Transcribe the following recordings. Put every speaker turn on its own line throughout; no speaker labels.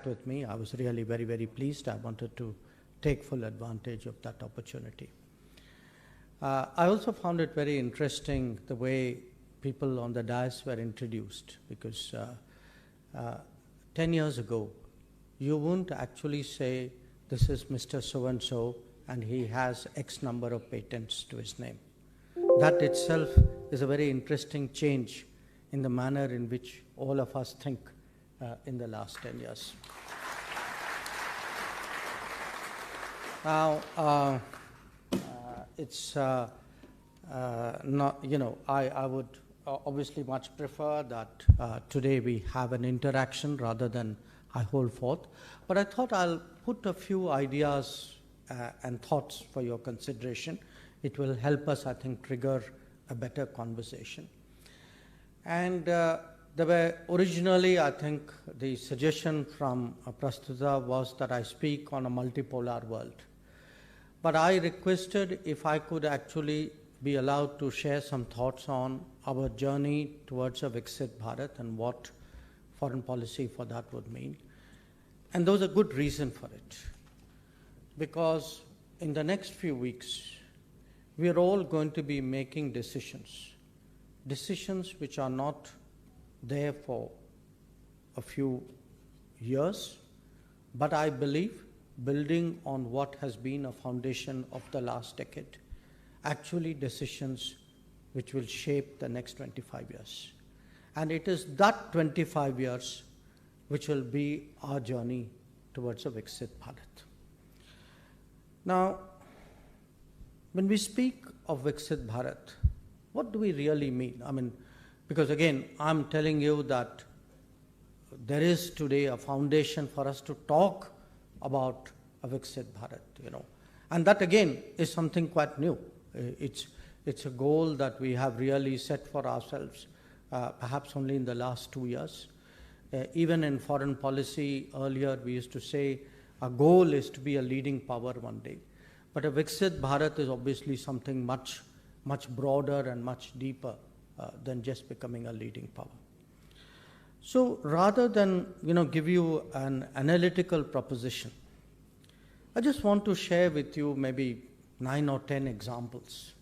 interact with me. I was really very, very pleased. I wanted to take full advantage of that opportunity. I also found it very interesting the way people on the dais were introduced, because 10 years ago, you wouldn't actually say, this is Mr. So-and-so, and he has X number of patents to his name. That itself is a very interesting change in the manner in which all of us think in the last 10 years. Now, it's not, I would obviously much prefer that today we have an interaction rather than I hold forth. But I thought I'll put a few ideas and thoughts for your consideration. It will help us, I think, trigger a better conversation. And there were originally, I think, the suggestion from Prastuta was that I speak on a multipolar world. But I requested if I could actually be allowed to share some thoughts on our journey towards a Viksit Bharat and what foreign policy for that would mean. And there was a good reason for it. Because in the next few weeks, we are all going to be making decisions which are not there for a few years, but I believe building on what has been a foundation of the last decade, actually decisions which will shape the next 25 years. And it is that 25 years which will be our journey towards a Viksit Bharat. Now, when we speak of Viksit Bharat, what do we really mean? I mean, because again, I'm telling you that there is today a foundation for us to talk about a Viksit Bharat, And that again is something quite new. It's a goal that we have really set for ourselves, perhaps only in the last 2 years. Even in foreign policy, earlier we used to say our goal is to be a leading power one day. But a Viksit Bharat is obviously something much, much broader and much deeper than just becoming a leading power. So rather than give you an analytical proposition, I just want to share with you maybe 9 or 10 examples.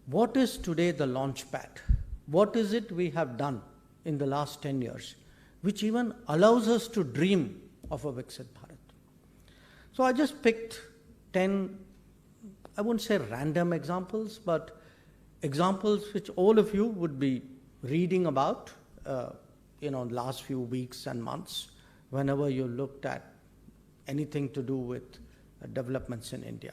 What is today the launch pad? What is it we have done in the last 10 years, which even allows us to dream of a Viksit Bharat? So I just picked 10, I wouldn't say random examples, but examples which all of you would be reading about, last few weeks and months, whenever you looked at anything to do with developments in India.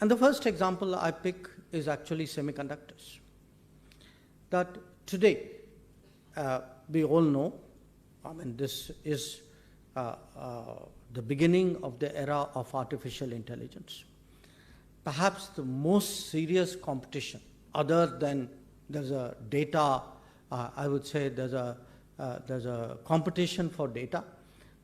And the first example I pick is actually semiconductors. That today, we all know, this is the beginning of the era of artificial intelligence. Perhaps the most serious competition, other than there's a data, I would say there's a competition for data,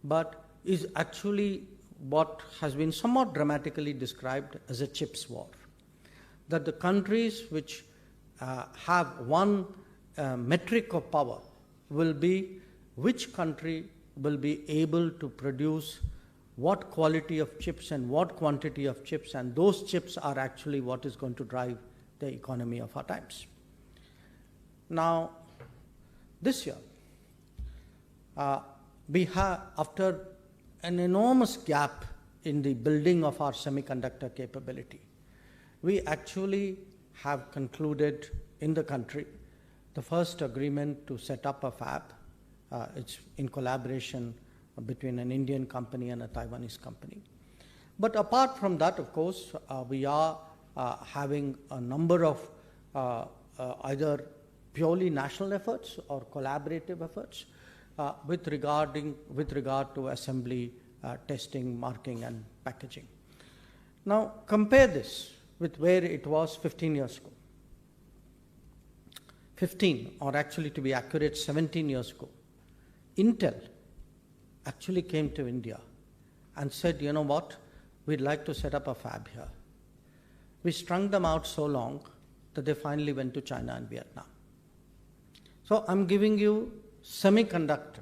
but is actually what has been somewhat dramatically described as a chips war. That the countries which have one metric of power will be which country will be able to produce what quality of chips and what quantity of chips, and those chips are actually what is going to drive the economy of our times. Now, this year, we have, after an enormous gap in the building of our semiconductor capability, we actually have concluded in the country the first agreement to set up a fab. It's in collaboration between an Indian company and a Taiwanese company. But apart from that, of course, we are having a number of either purely national efforts or collaborative efforts with regard to assembly, testing, marking, and packaging. Now, compare this with where it was 15 years ago. 15, or actually to be accurate, 17 years ago. Intel actually came to India and said, you know what, we'd like to set up a fab here. We strung them out so long that they finally went to China and Vietnam. So I'm giving you semiconductor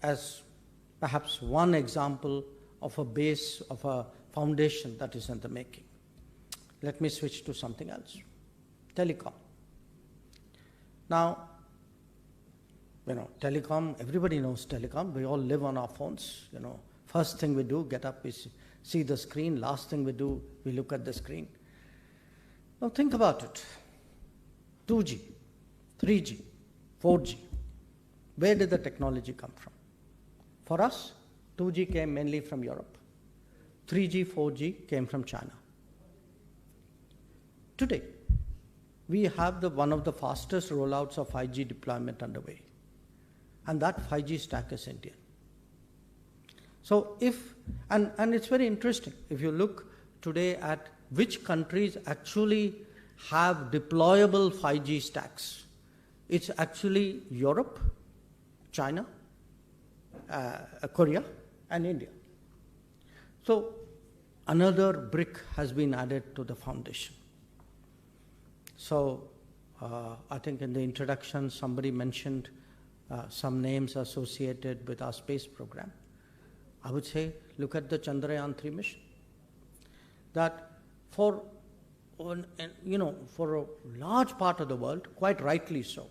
as perhaps one example of a base, of a foundation that is in the making. Let me switch to something else. Telecom. Now, telecom, everybody knows telecom. We all live on our phones. First thing we do, get up, we see the screen. Last thing we do, we look at the screen. Now think about it. 2G, 3G, 4G. Where did the technology come from? For us, 2G came mainly from Europe. 3G, 4G came from China. Today, we have one of the fastest rollouts of 5G deployment underway. And that 5G stack is Indian. So and it's very interesting, if you look today at which countries actually have deployable 5G stacks, it's actually Europe, China, Korea, and India. So another brick has been added to the foundation. So I think in the introduction somebody mentioned some names associated with our space program. I would say, look at the Chandrayaan-3 mission. That for a large part of the world, quite rightly so,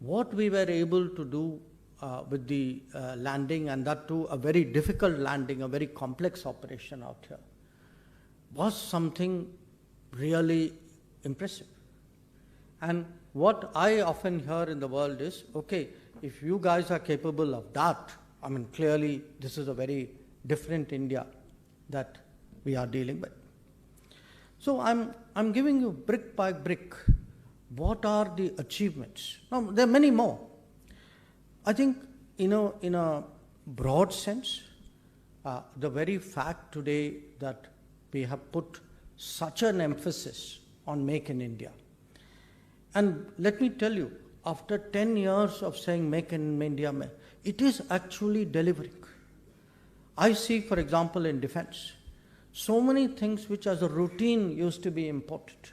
what we were able to do with the landing, and that too a very difficult landing, a very complex operation out here, was something really impressive. And what I often hear in the world is, okay, if you guys are capable of that, clearly this is a very different India that we are dealing with. So I'm giving you brick by brick, what are the achievements? Now, there are many more. I think, in a broad sense, the very fact today that we have put such an emphasis on Make in India. And let me tell you, after 10 years of saying Make in India, it is actually delivering. I see, for example, in defense, so many things which as a routine used to be imported.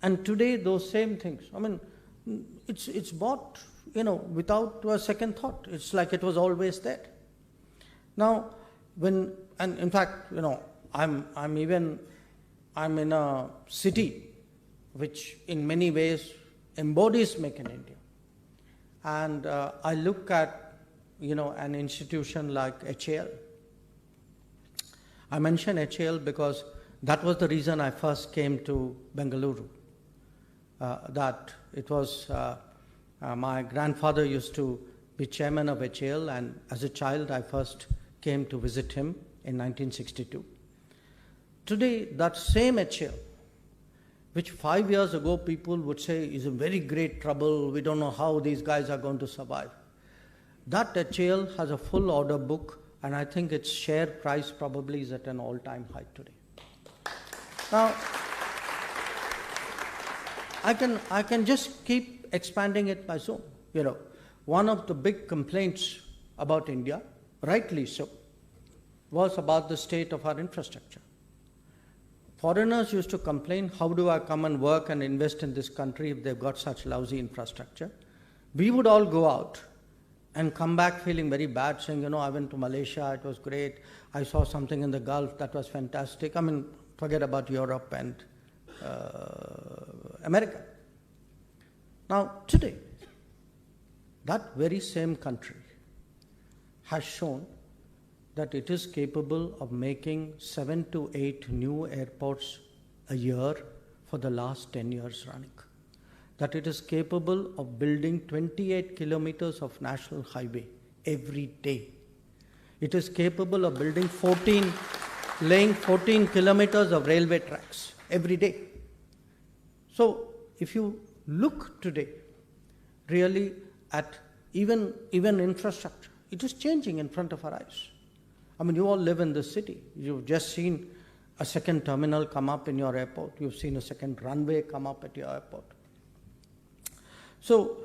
And today those same things, it's bought, without a second thought. It's like it was always there. Now, and in fact, I'm in a city which in many ways embodies Make in India. And I look at, an institution like HAL. I mention HAL because that was the reason I first came to Bengaluru. That it was, my grandfather used to be chairman of HAL, and as a child I first came to visit him in 1962. Today, that same HAL, which 5 years ago people would say is in very great trouble, we don't know how these guys are going to survive. That HAL has a full order book, and I think its share price probably is at an all-time high today. Now, I can just keep expanding it by so. One of the big complaints about India, rightly so, was about the state of our infrastructure. Foreigners used to complain, how do I come and work and invest in this country if they've got such lousy infrastructure? We would all go out and come back feeling very bad, saying, I went to Malaysia, it was great. I saw something in the Gulf, that was fantastic. Forget about Europe and America. Now, today, that very same country has shown that it is capable of making 7 to 8 new airports a year for the last 10 years running. That it is capable of building 28 kilometers of national highway every day. It is capable of laying 14 kilometers of railway tracks every day. So if you look today really at even infrastructure, it is changing in front of our eyes. You all live in this city. You've just seen a second terminal come up in your airport. You've seen a second runway come up at your airport. So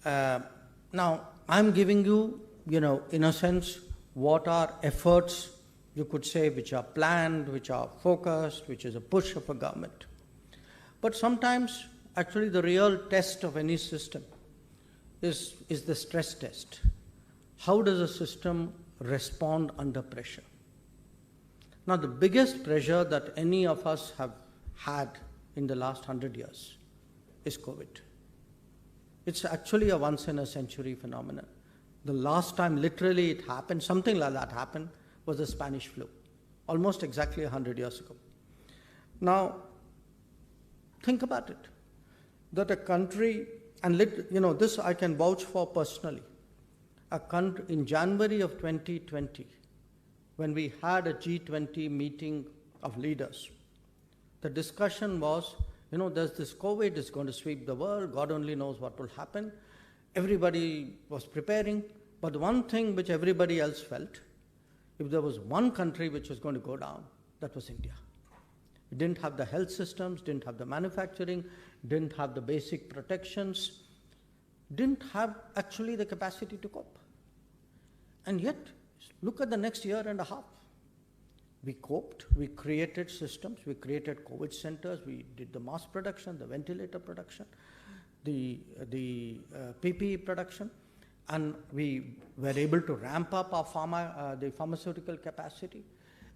now I'm giving you, in a sense, what are efforts, you could say, which are planned, which are focused, which is a push of a government. But sometimes, actually, the real test of any system is the stress test. how does a system respond under pressure? Now, the biggest pressure that any of us have had in the last 100 years is COVID. It's actually a once-in-a-century phenomenon. The last time literally it happened, something like that happened, was the Spanish flu, almost exactly 100 years ago. Now, think about it, that a country, and this I can vouch for personally, a country in January of 2020, when we had a G20 meeting of leaders, the discussion was, there's this COVID, is going to sweep the world, God only knows what will happen. Everybody was preparing, but the one thing which everybody else felt, if there was one country which was going to go down, that was India. It didn't have the health systems, didn't have the manufacturing, didn't have the basic protections, didn't have actually the capacity to cope. And yet, look at the next year and a half. We coped, we created systems, we created COVID centers, we did the mask production, the ventilator production, the PPE production, and we were able to ramp up our the pharmaceutical capacity.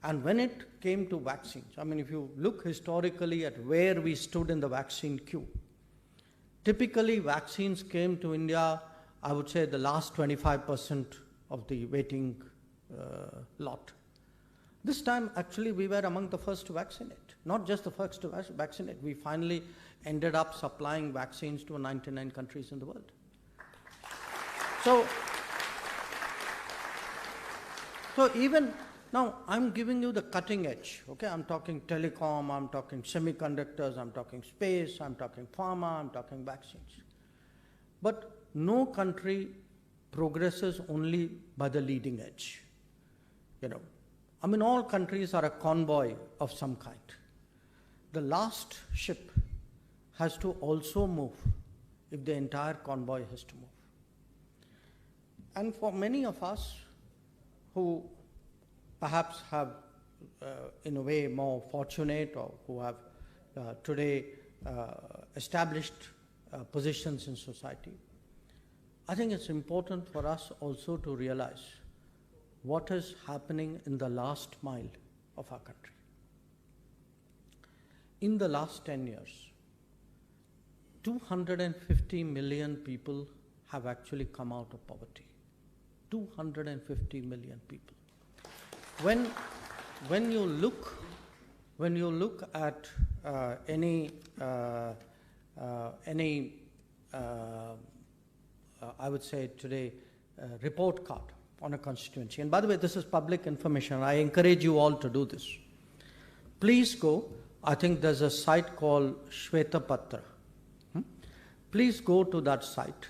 And when it came to vaccines, if you look historically at where we stood in the vaccine queue, typically vaccines came to India, I would say the last 25% of the waiting lot. This time, actually, we were among the first to vaccinate. Not just the first to vaccinate. We finally ended up supplying vaccines to 99 countries in the world. So even now, I'm giving you the cutting edge. Okay, I'm talking telecom, I'm talking semiconductors, I'm talking space, I'm talking pharma, I'm talking vaccines. But no country progresses only by the leading edge. All countries are a convoy of some kind. The last ship has to also move if the entire convoy has to move. And for many of us who perhaps have, in a way, more fortunate, or who have today established positions in society, I think it's important for us also to realize what is happening in the last mile of our country. In the last 10 years, 250 million people have actually come out of poverty. 250 million people. When you look at any I would say today report card on a constituency, and by the way, this is public information. I encourage you all to do this. Please go. I think there's a site called Shwetapatra. Please go to that site.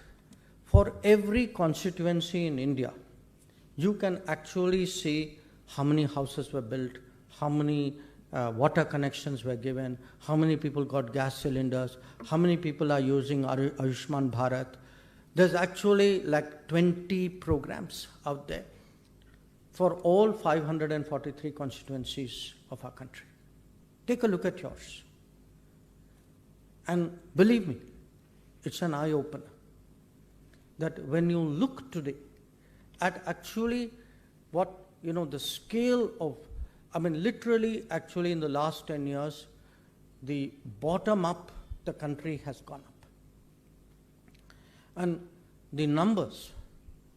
For every constituency in India, you can actually see how many houses were built, how many water connections were given, how many people got gas cylinders, how many people are using Ayushman Bharat. There's actually like 20 programs out there for all 543 constituencies of our country. Take a look at yours. And believe me, it's an eye-opener that when you look today at actually what, the scale of, literally actually in the last 10 years, the bottom up, the country has gone up. And the numbers,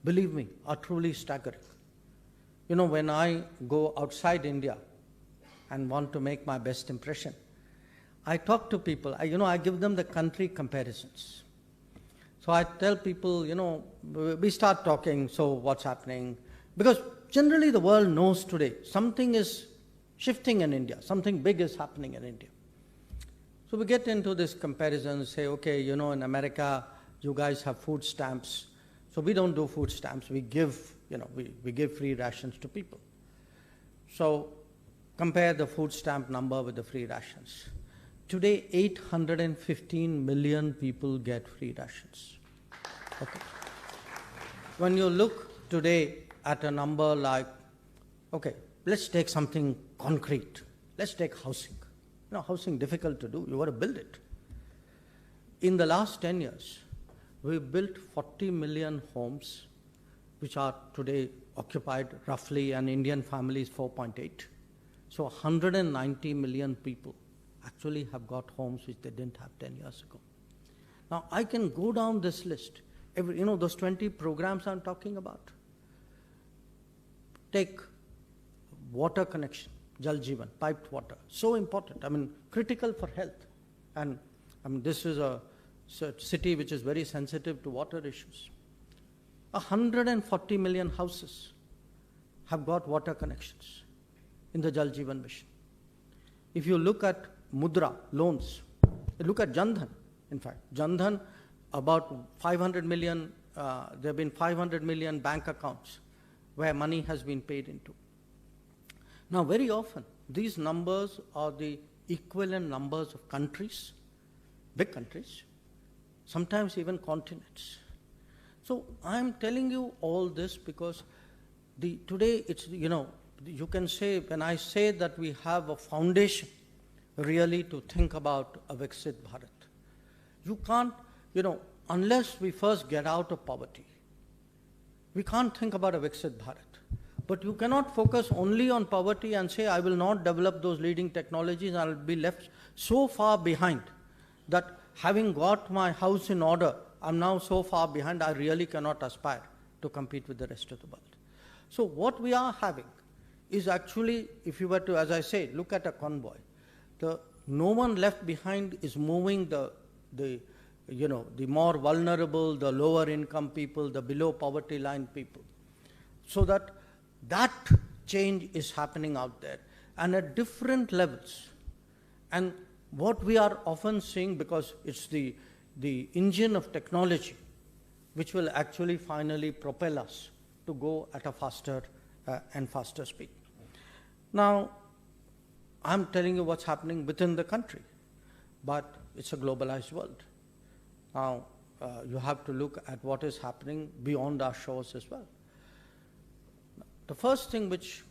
believe me, are truly staggering. When I go outside India and want to make my best impression, I talk to people, I give them the country comparisons. So I tell people, we start talking, so what's happening? Because generally the world knows today something is shifting in India, something big is happening in India. So we get into this comparison, say, okay, in America, you guys have food stamps. So we don't do food stamps. We give, we give free rations to people. So compare the food stamp number with the free rations. Today, 815 million people get free rations. Okay. When you look today at a number like, okay, let's take something concrete. Let's take housing. Housing difficult to do. You got to build it. In the last 10 years, we built 40 million homes which are today occupied roughly, an Indian family is 4.8. So 190 million people actually have got homes which they didn't have 10 years ago. Now, I can go down this list. Those 20 programs I'm talking about. Take water connection, Jal Jeevan, piped water. So important, critical for health. And this is a city which is very sensitive to water issues. 140 million houses have got water connections in the Jal Jeevan mission. If you look at Mudra, loans, look at Jan Dhan. In fact, Jan Dhan, about 500 million, there have been 500 million bank accounts where money has been paid into. Now, very often, these numbers are the equivalent numbers of countries, big countries, sometimes even continents. So I'm telling you all this because today it's, you can say, when I say that we have a foundation really to think about a Viksit Bharat, you can't, unless we first get out of poverty, we can't think about a Viksit Bharat. But you cannot focus only on poverty and say, I will not develop those leading technologies and I'll be left so far behind that having got my house in order, I'm now so far behind, I really cannot aspire to compete with the rest of the world. So what we are having is actually, if you were to, as I say, look at a convoy, no one left behind is moving the more vulnerable, the lower income people, the below poverty line people. So that change is happening out there and at different levels. And what we are often seeing, because it's the engine of technology which will actually finally propel us to go at a faster and faster speed. Now, I'm telling you what's happening within the country, but it's a globalized world. Now, you have to look at what is happening beyond our shores as well. The first thing which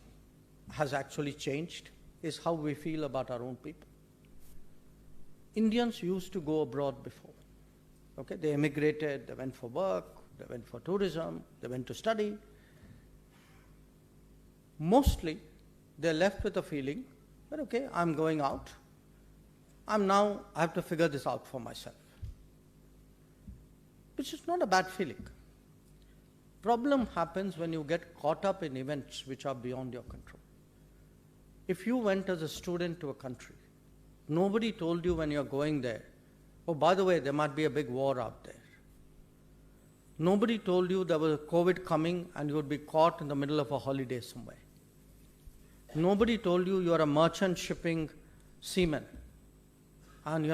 has actually changed is how we feel about our own people. Indians used to go abroad before. Okay, they emigrated, they went for work, they went for tourism, they went to study. Mostly, they're left with a feeling that, okay, I'm going out. I have to figure this out for myself. Which is not a bad feeling. Problem happens when you get caught up in events which are beyond your control. If you went as a student to a country, nobody told you when you're going there, oh, by the way, there might be a big war out there. Nobody told you there was a COVID coming and you would be caught in the middle of a holiday somewhere. Nobody told you you're a merchant shipping seaman and,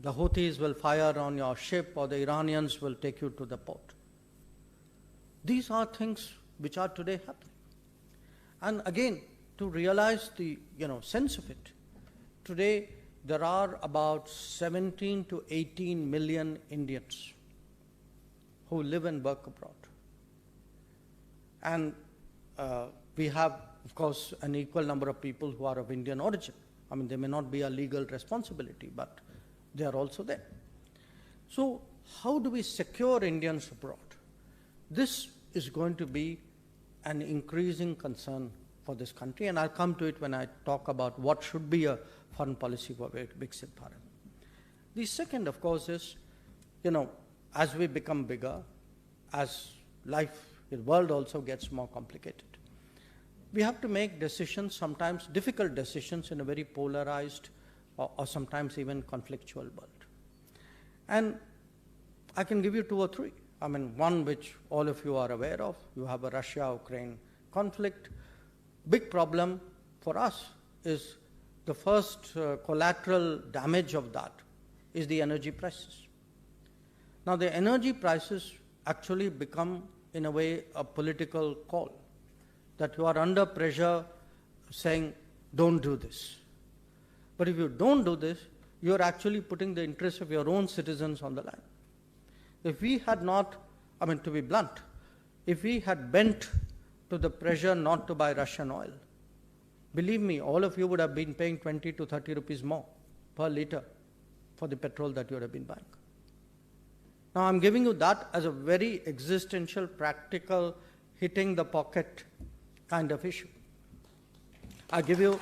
the Houthis will fire on your ship or the Iranians will take you to the port. These are things which are today happening. And again, to realize the sense of it, today there are about 17 to 18 million Indians who live and work abroad. And we have, of course, an equal number of people who are of Indian origin. They may not be a legal responsibility, but they are also there. So how do we secure Indians abroad? This is going to be an increasing concern for this country, and I'll come to it when I talk about what should be a foreign policy for Viksit Bharat. The second, of course, is, as we become bigger, as the world also gets more complicated, we have to make decisions, sometimes difficult decisions, in a very polarized or sometimes even conflictual world. And I can give you two or three. One which all of you are aware of, you have a Russia-Ukraine conflict. Big problem for us is the first collateral damage of that is the energy prices. Now, the energy prices actually become, in a way, a political call, that you are under pressure saying, don't do this. But if you don't do this, you're actually putting the interests of your own citizens on the line. If we had not, to be blunt, if we had bent to the pressure not to buy Russian oil, believe me, all of you would have been paying 20 to 30 rupees more per liter for the petrol that you would have been buying. Now I'm giving you that as a very existential, practical, hitting the pocket kind of issue. I give you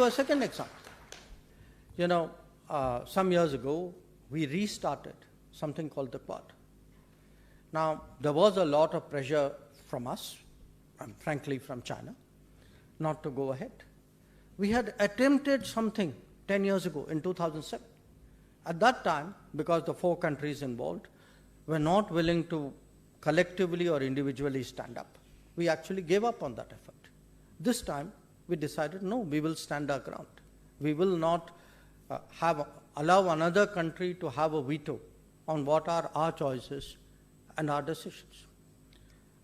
a second example. You know, some years ago, we restarted something called the Quad. Now, there was a lot of pressure from us, and frankly from China, not to go ahead. We had attempted something 10 years ago in 2007. At that time, because the 4 countries involved were not willing to collectively or individually stand up, we actually gave up on that effort. This time, we decided, no, we will stand our ground. We will not allow another country to have a veto on what are our choices and our decisions.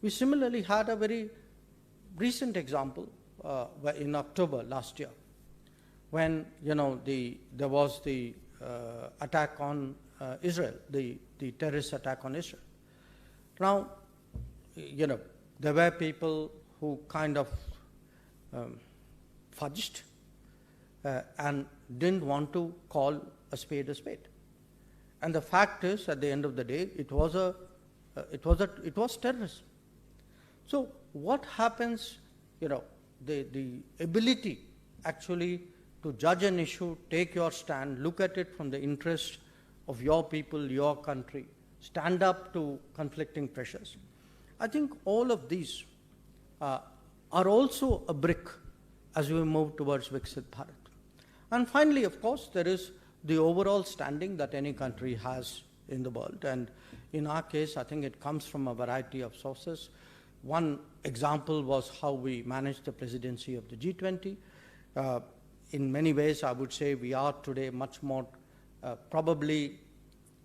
We similarly had a very recent example in October last year, when there was the attack on Israel, the terrorist attack on Israel. Now, there were people who kind of fudged and didn't want to call a spade a spade. And the fact is, at the end of the day, it was terrorism. So what happens, the ability actually to judge an issue, take your stand, look at it from the interest of your people, your country, stand up to conflicting pressures. I think all of these are also a brick as we move towards Viksit Bharat. And finally, of course, there is the overall standing that any country has in the world. And in our case, I think it comes from a variety of sources. One example was how we managed the presidency of the G20. In many ways, I would say we are today much more probably,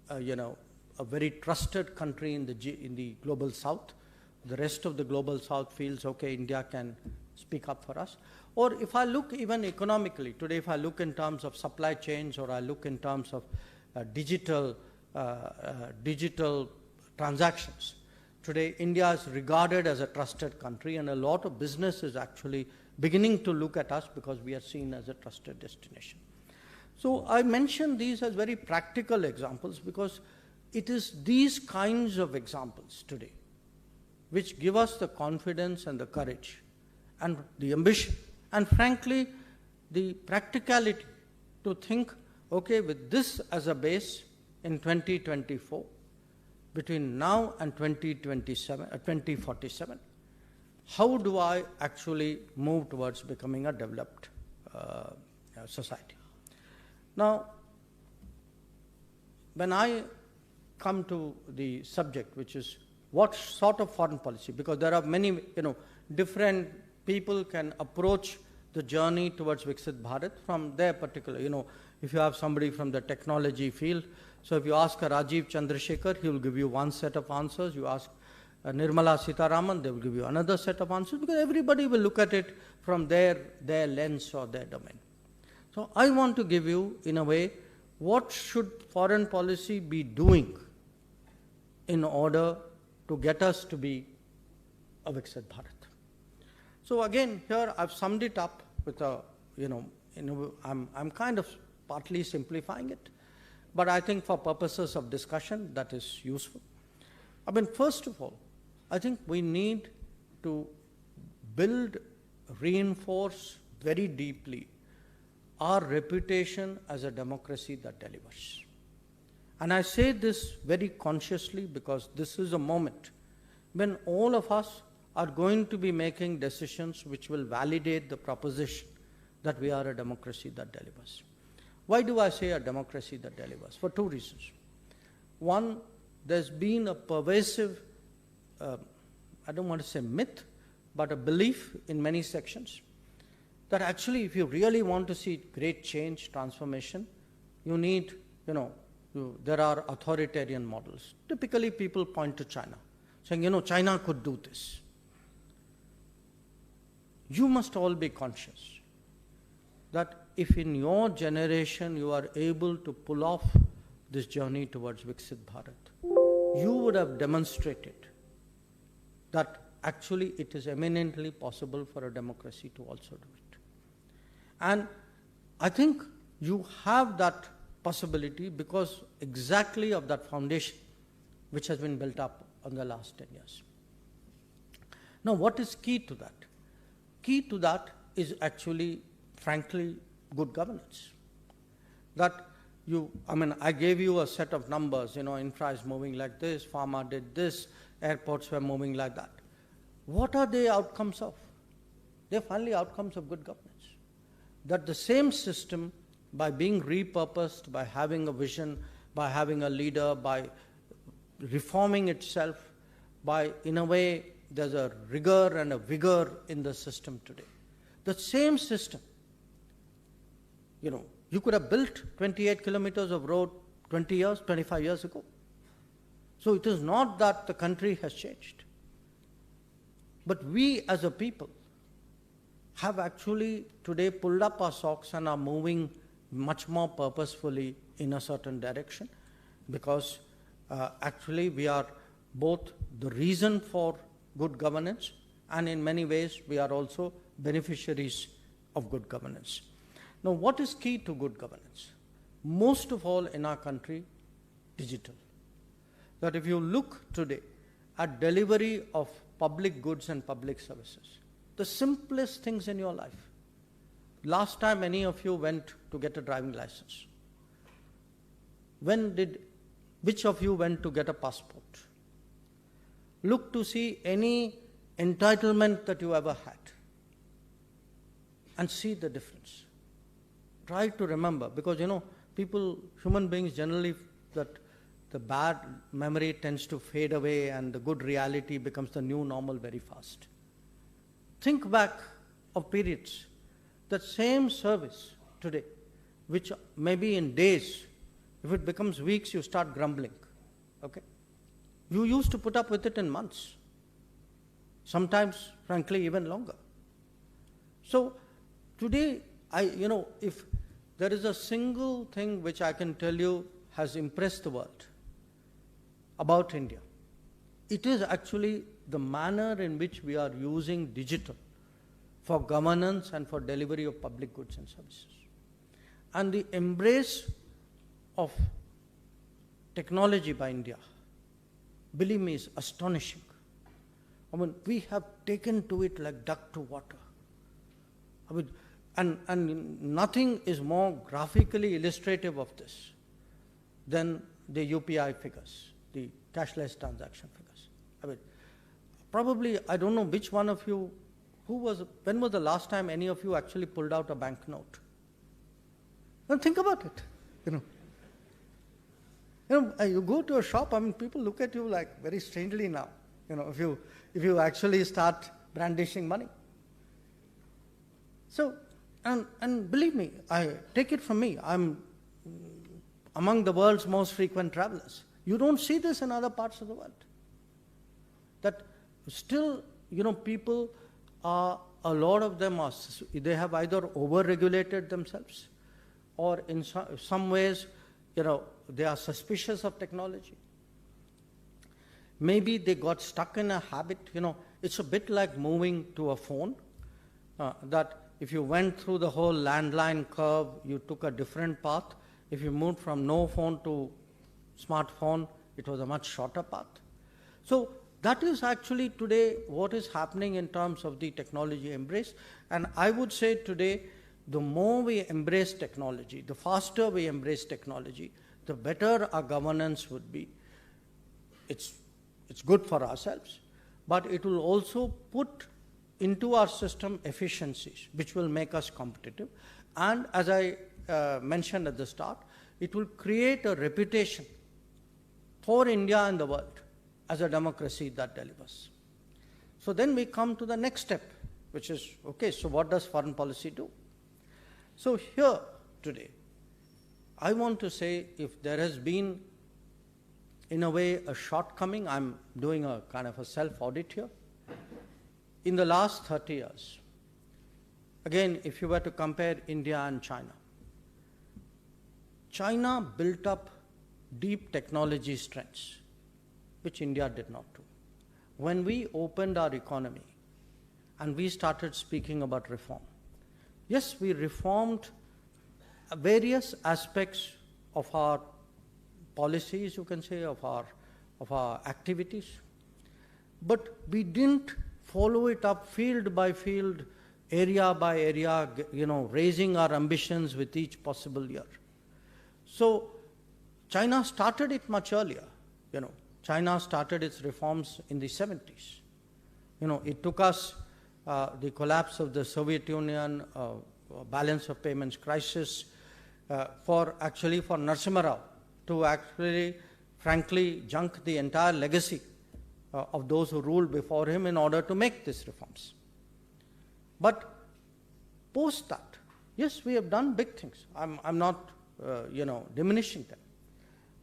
a very trusted country in the global south. The rest of the global south feels, okay, India can speak up for us. Or if I look even economically, today if I look in terms of supply chains, or I look in terms of digital transactions, today India is regarded as a trusted country, and a lot of business is actually beginning to look at us because we are seen as a trusted destination. So I mention these as very practical examples because it is these kinds of examples today which give us the confidence and the courage and the ambition and frankly the practicality to think, okay, with this as a base in 2024, between now and 2047, how do I actually move towards becoming a developed society? Now, when I come to the subject, which is what sort of foreign policy, because there are many, different people can approach the journey towards Viksit Bharat from their particular, if you have somebody from the technology field, so if you ask a Rajiv Chandrasekhar, he will give you one set of answers. You ask Nirmala Sitharaman, they will give you another set of answers because everybody will look at it from their lens or their domain. So I want to give you, in a way, what should foreign policy be doing in order to get us to be a Viksit Bharat. So again, here I've summed it up with I'm kind of partly simplifying it, but I think for purposes of discussion that is useful. I mean, first of all, I think we need to build, reinforce very deeply our reputation as a democracy that delivers. And I say this very consciously because this is a moment when all of us are going to be making decisions which will validate the proposition that we are a democracy that delivers. Why do I say a democracy that delivers? For two reasons. One, there's been a pervasive, I don't want to say myth, but a belief in many sections that actually if you really want to see great change, transformation, you need, there are authoritarian models. Typically people point to China, saying, China could do this. You must all be conscious that if in your generation you are able to pull off this journey towards Viksit Bharat, you would have demonstrated that actually it is eminently possible for a democracy to also do it. And I think you have that possibility because exactly of that foundation which has been built up on the last 10 years. Now, what is key to that? Key to that is actually, frankly, good governance. I gave you a set of numbers, infra is moving like this, pharma did this, airports were moving like that. What are the outcomes of? They're finally outcomes of good governance. That the same system, by being repurposed, by having a vision, by having a leader, by reforming itself, in a way, there's a rigor and a vigor in the system today. The same system, you could have built 28 kilometers of road 20 years, 25 years ago. So it is not that the country has changed. But we as a people have actually today pulled up our socks and are moving much more purposefully in a certain direction, because actually we are both the reason for good governance, and in many ways we are also beneficiaries of good governance. Now, what is key to good governance? Most of all in our country, digital. That if you look today at delivery of public goods and public services, the simplest things in your life. Last time any of you went to get a driving license? Which of you went to get a passport? Look to see any entitlement that you ever had and see the difference. Try to remember, because human beings generally, that the bad memory tends to fade away and the good reality becomes the new normal very fast. Think back of periods, that same service today, which maybe in days, if it becomes weeks, you start grumbling. Okay? You used to put up with it in months, sometimes, frankly, even longer. So today, if there is a single thing which I can tell you has impressed the world about India, it is actually the manner in which we are using digital for governance and for delivery of public goods and services. And the embrace of technology by India, believe me, is astonishing. We have taken to it like duck to water. And nothing is more graphically illustrative of this than the UPI figures, the cashless transaction figures. Probably, I don't know which one of you, when was the last time any of you actually pulled out a banknote? Now think about it, you go to a shop, people look at you like very strangely now, if you actually start brandishing money. So, and believe me, take it from me, I'm among the world's most frequent travelers. You don't see this in other parts of the world. That still, people are, a lot of them are, they have either over-regulated themselves, or in some ways, they are suspicious of technology. Maybe they got stuck in a habit, it's a bit like moving to a phone, that if you went through the whole landline curve, you took a different path. If you moved from no phone to smartphone, it was a much shorter path. So that is actually today what is happening in terms of the technology embrace. And I would say today, the more we embrace technology, the faster we embrace technology, the better our governance would be. It's good for ourselves, but it will also put into our system efficiencies, which will make us competitive. And as I mentioned at the start, it will create a reputation for India and the world as a democracy that delivers. So then we come to the next step, which is, okay, so what does foreign policy do? So here today, I want to say, if there has been, in a way, a shortcoming, I'm doing a kind of a self-audit here. In the last 30 years, again, if you were to compare India and China, China built up deep technology strengths, which India did not do. When we opened our economy and we started speaking about reform, yes, we reformed various aspects of our policies, you can say, of our activities. But we didn't follow it up field by field, area by area, raising our ambitions with each possible year. So China started it much earlier. China started its reforms in the 70s. It took us the collapse of the Soviet Union, balance of payments crisis, for Narasimha Rao to actually, frankly, junk the entire legacy of those who ruled before him in order to make these reforms. But post that, yes, we have done big things. I'm not, diminishing them.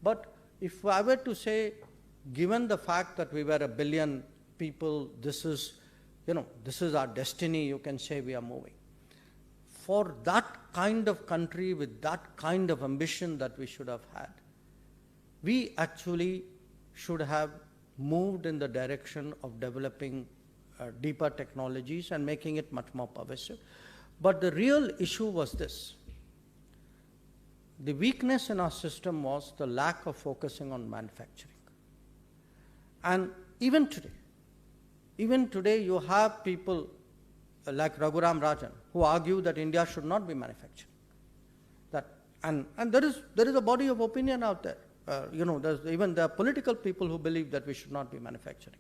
But if I were to say, given the fact that we were 1 billion people, this is our destiny, you can say we are moving. For that kind of country with that kind of ambition that we should have had, we actually should have moved in the direction of developing deeper technologies and making it much more pervasive. But the real issue was this. The weakness in our system was the lack of focusing on manufacturing. And even today you have people like Raghuram Rajan who argue that India should not be manufacturing. And there is a body of opinion out there. There are political people who believe that we should not be manufacturing.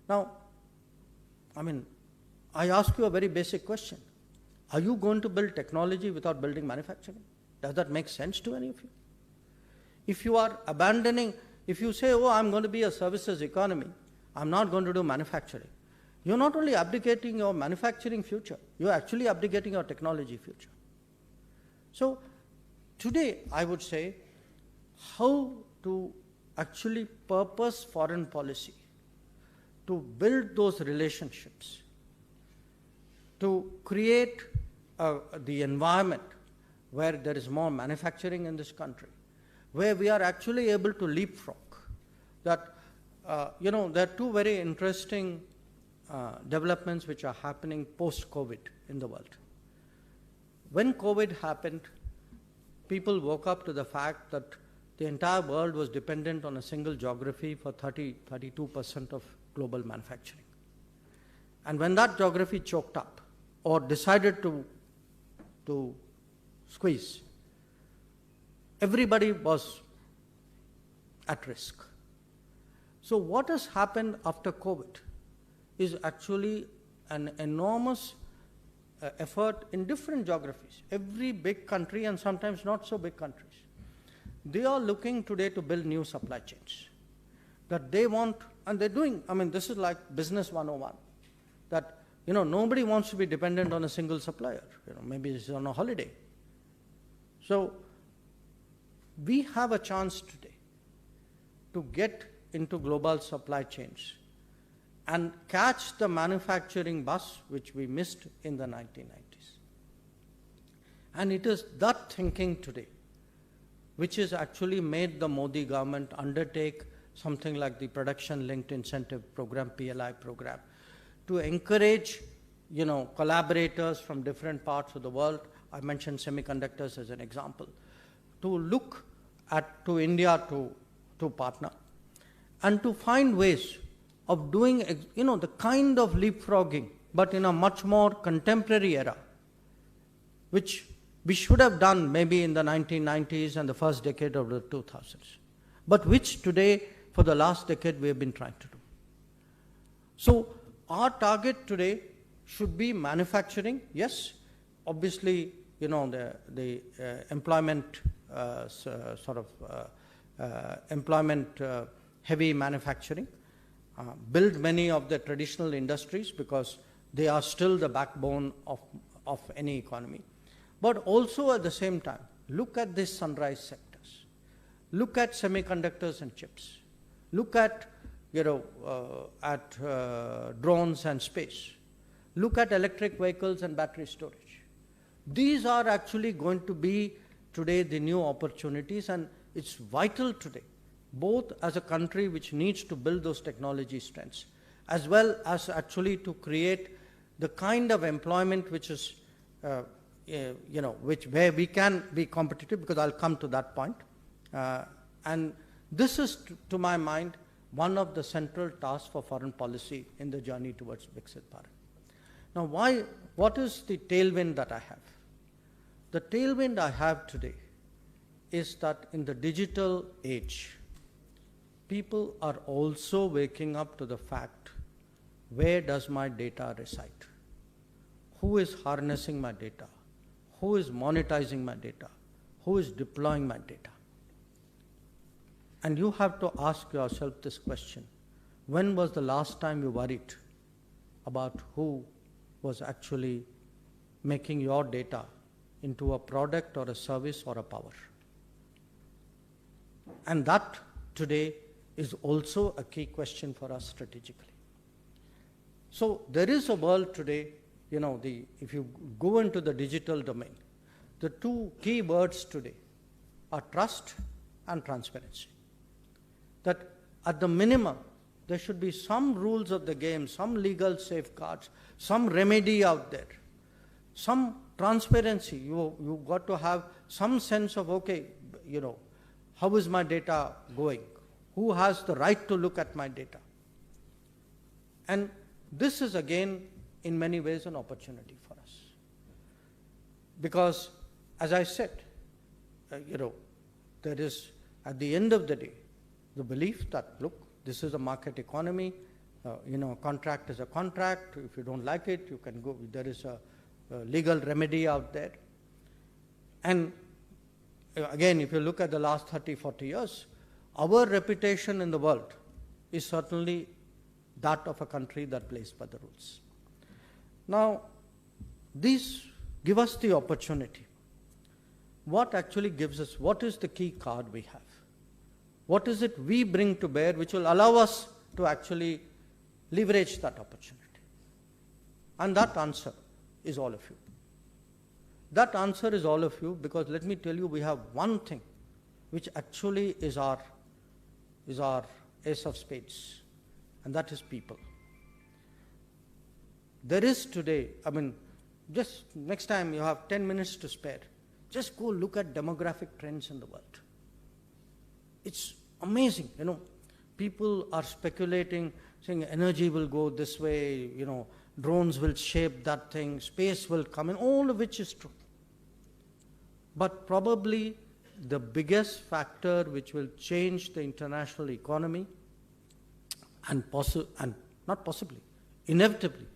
Now, I ask you a very basic question. Are you going to build technology without building manufacturing? Does that make sense to any of you? If you are abandoning, if you say, I'm going to be a services economy, I'm not going to do manufacturing, you're not only abdicating your manufacturing future, you're actually abdicating your technology future. So today, I would say, how to actually purpose foreign policy, to build those relationships, to create the environment where there is more manufacturing in this country, where we are actually able to leapfrog. There are two very interesting developments which are happening post-COVID in the world. When COVID happened, people woke up to the fact that the entire world was dependent on a single geography for 32% of global manufacturing. And when that geography choked up or decided to squeeze, everybody was at risk. So what has happened after COVID is actually an enormous effort in different geographies. Every big country and sometimes not so big countries, they are looking today to build new supply chains that they want, and they're doing, this is like business 101, that, nobody wants to be dependent on a single supplier, maybe it's on a holiday. So we have a chance today to get into global supply chains and catch the manufacturing bus which we missed in the 1990s. And it is that thinking today which has actually made the Modi government undertake something like the Production Linked Incentive Program, PLI program, to encourage, collaborators from different parts of the world. I mentioned semiconductors as an example, to look to India to partner and to find ways of doing, the kind of leapfrogging, but in a much more contemporary era, which we should have done maybe in the 1990s and the first decade of the 2000s, but which today, for the last decade, we have been trying to do. So our target today should be manufacturing, yes, obviously, the employment, employment heavy manufacturing, build many of the traditional industries because they are still the backbone of any economy. But also at the same time, look at these sunrise sectors. Look at semiconductors and chips. Look at, drones and space. Look at electric vehicles and battery storage. These are actually going to be today the new opportunities, and it's vital today, both as a country which needs to build those technology strengths, as well as actually to create the kind of employment which is where we can be competitive, because I'll come to that point. And this is, to my mind, one of the central tasks for foreign policy in the journey towards Viksit Bharat. Now, what is the tailwind that I have? The tailwind I have today is that in the digital age, people are also waking up to the fact, where does my data reside? Who is harnessing my data? Who is monetizing my data? Who is deploying my data? And you have to ask yourself this question: when was the last time you worried about who was actually making your data into a product or a service or a power? And that today is also a key question for us strategically. So there is a world today, if you go into the digital domain, the two key words today are trust and transparency. That at the minimum, there should be some rules of the game, some legal safeguards, some remedy out there, some transparency. You've got to have some sense of, okay, how is my data going? Who has the right to look at my data? And this is again, in many ways, an opportunity for us. Because, as I said, there is, at the end of the day, the belief that, look, this is a market economy, a contract is a contract. If you don't like it, you can go. There is a legal remedy out there. And again, if you look at the last 30, 40 years, our reputation in the world is certainly that of a country that plays by the rules. Now, these give us the opportunity. What actually gives us, what is the key card we have? What is it we bring to bear which will allow us to actually leverage that opportunity? And that answer is all of you. That answer is all of you, because let me tell you, we have one thing which actually is our ace of spades, and that is people. There is today, just next time you have 10 minutes to spare, just go look at demographic trends in the world. It's amazing, people are speculating, saying energy will go this way, drones will shape that thing, space will come in, all of which is true. But probably the biggest factor which will change the international economy and inevitably,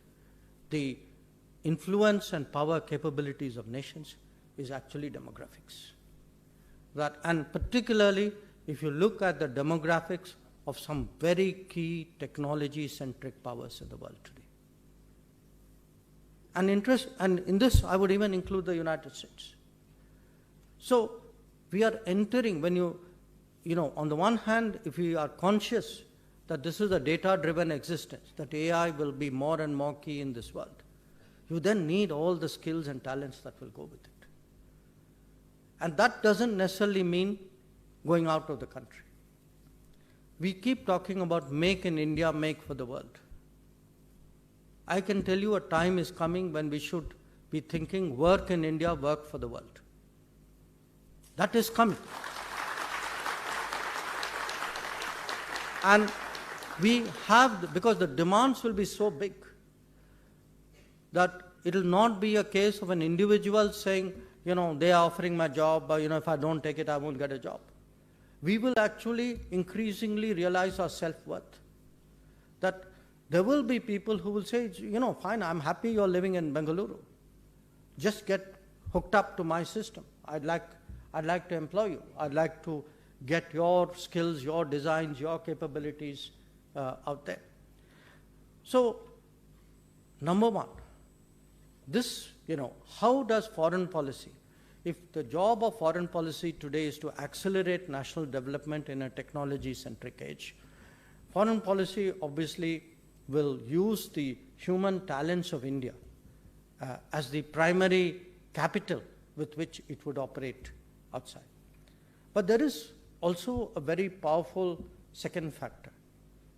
the influence and power capabilities of nations is actually demographics. And particularly, if you look at the demographics of some very key technology-centric powers in the world today. And in this, I would even include the United States. So we are entering, when on the one hand, if we are conscious that this is a data-driven existence, that AI will be more and more key in this world, you then need all the skills and talents that will go with it. And that doesn't necessarily mean going out of the country. We keep talking about make in India, make for the world. I can tell you a time is coming when we should be thinking work in India, work for the world. That is coming. And we have, because the demands will be so big, that it will not be a case of an individual saying, they are offering my job, but if I don't take it, I won't get a job. We will actually increasingly realize our self-worth. That there will be people who will say, fine, I'm happy you're living in Bengaluru. Just get hooked up to my system. I'd like to employ you. I'd like to get your skills, your designs, your capabilities out there. So, number one, this, how does foreign policy, if the job of foreign policy today is to accelerate national development in a technology-centric age, foreign policy obviously will use the human talents of India as the primary capital with which it would operate outside. But there is also a very powerful second factor,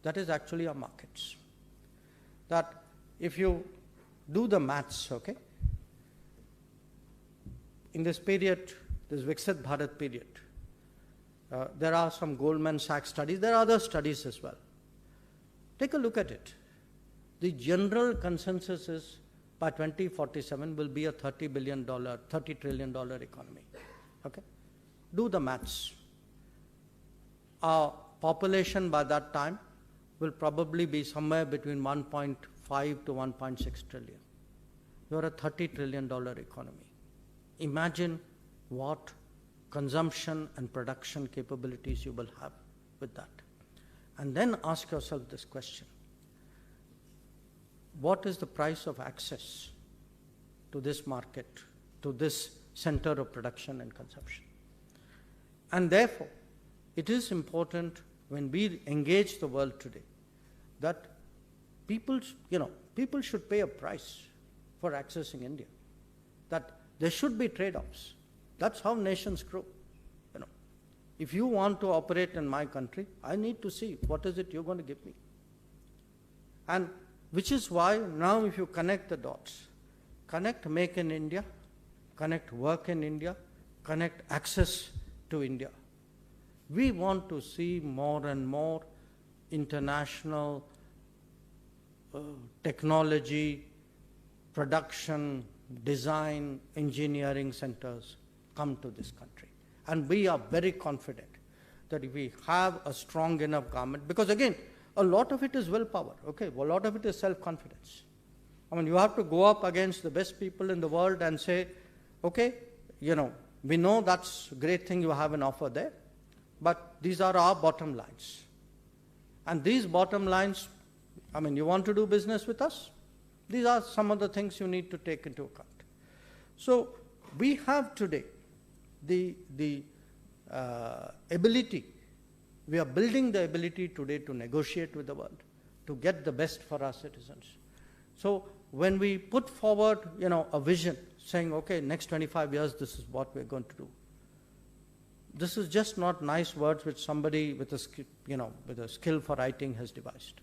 that is actually our markets. That if you do the maths, okay, in this period, this Viksit Bharat period, there are some Goldman Sachs studies. There are other studies as well. Take a look at it. The general consensus is by 2047 will be a $30 trillion economy. Okay? Do the maths. Our population by that time will probably be somewhere between 1.5 to 1.6 trillion. You're a $30 trillion economy. Imagine what consumption and production capabilities you will have with that. And then ask yourself this question. What is the price of access to this market, to this center of production and consumption? And therefore, it is important when we engage the world today that people should pay a price for accessing India, that there should be trade-offs. That's how nations grow. If you want to operate in my country, I need to see what is it you're going to give me. And which is why now if you connect the dots, connect make in India, connect work in India, connect access to India. We want to see more and more international technology, production, design, engineering centers come to this country. And we are very confident that if we have a strong enough government, because again, a lot of it is willpower, okay? A lot of it is self-confidence. I mean, you have to go up against the best people in the world and say, okay, we know that's a great thing you have an offer there, but these are our bottom lines. And these bottom lines, you want to do business with us? These are some of the things you need to take into account. So we have today the ability, we are building the ability today to negotiate with the world, to get the best for our citizens. So when we put forward, a vision saying, okay, next 25 years, this is what we're going to do. This is just not nice words which somebody with a skill for writing has devised.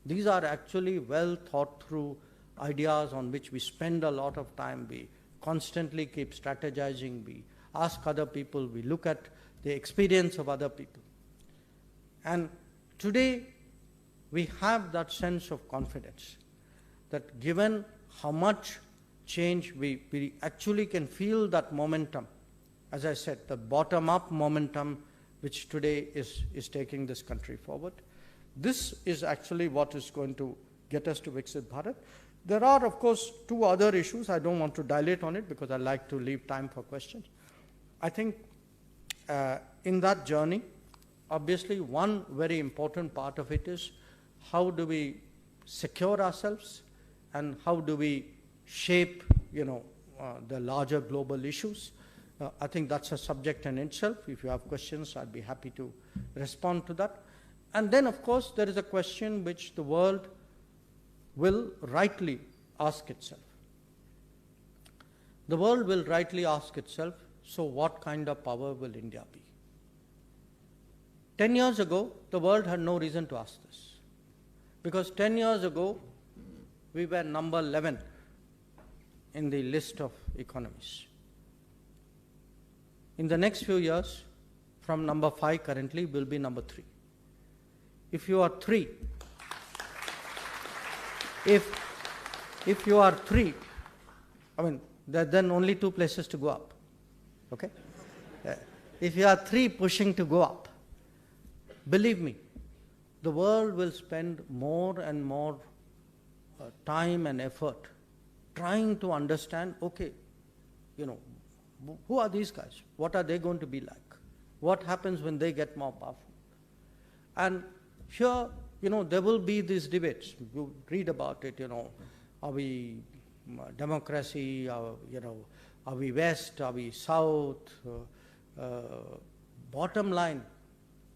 These are actually well thought through ideas on which we spend a lot of time. We constantly keep strategizing. We ask other people. We look at the experience of other people. And today, we have that sense of confidence that given how much change we actually can feel that momentum, as I said, the bottom-up momentum which today is taking this country forward. This is actually what is going to get us to Viksit Bharat. There are, of course, two other issues. I don't want to dilate on it because I like to leave time for questions. I think in that journey, obviously one very important part of it is how do we secure ourselves and how do we shape, the larger global issues. I think that's a subject in itself. If you have questions, I'd be happy to respond to that. And then, of course, there is a question which the world will rightly ask itself. The world will rightly ask itself, so what kind of power will India be? 10 years ago, the world had no reason to ask this. Because 10 years ago, we were number 11 in the list of economies. In the next few years, from number 5 currently, we'll be number 3. If you are 3, if you are 3, there are then only 2 places to go up, okay? If you are 3 pushing to go up, believe me, the world will spend more and more time and effort trying to understand, okay, who are these guys? What are they going to be like? What happens when they get more powerful? And here, there will be these debates. You read about it, are we democracy, are we West, are we South? Bottom line,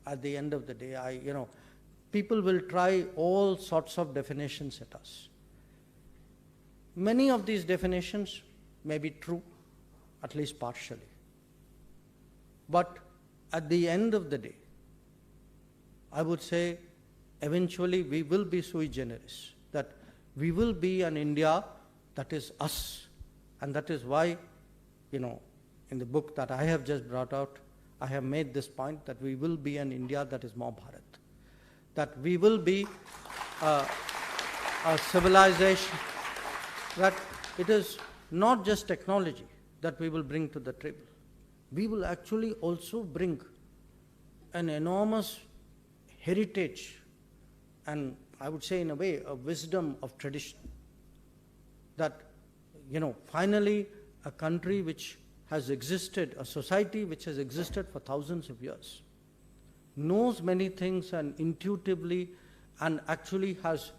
at the end of the day, people will try all sorts of definitions at us. Many of these definitions may be true, at least partially. But at the end of the day, I would say eventually we will be sui generis, that we will be an India that is us. And that is why, in the book that I have just brought out, I have made this point that we will be an India that is more Bharat, that we will be a civilization, that it is not just technology that we will bring to the table. We will actually also bring an enormous heritage and, I would say in a way, a wisdom of tradition. That, finally a country which has existed, a society which has existed for thousands of years, knows many things and intuitively and actually has,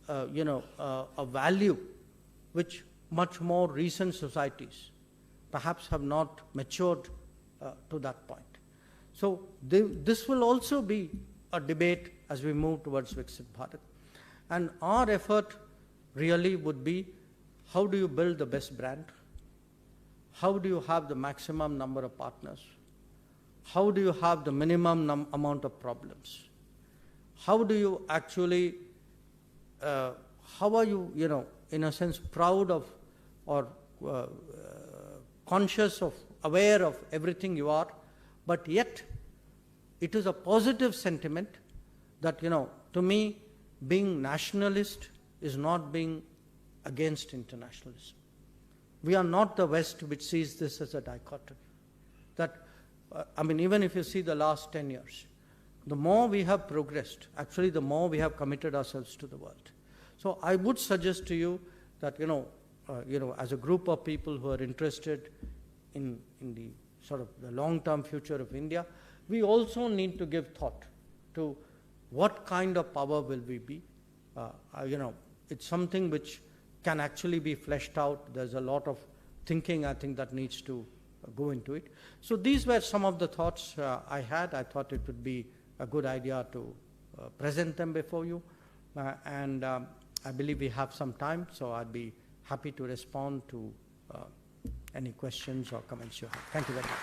a value which much more recent societies perhaps have not matured to that point. So this will also be a debate as we move towards Viksit Bharat. And our effort really would be, how do you build the best brand? How do you have the maximum number of partners? How do you have the minimum amount of problems? How do you actually, how are you, in a sense, proud of or conscious of, aware of everything you are, but yet it is a positive sentiment that, to me, being nationalist is not being against internationalism. We are not the West which sees this as a dichotomy. That, even if you see the last 10 years, the more we have progressed, actually the more we have committed ourselves to the world. So I would suggest to you that, as a group of people who are interested in the sort of the long-term future of India, we also need to give thought to what kind of power will we be. It's something which can actually be fleshed out. There's a lot of thinking, I think, that needs to go into it. So these were some of the thoughts I had. I thought it would be a good idea to present them before you. And I believe we have some time, so I'd be happy to respond to any questions or comments you have. Thank you very much.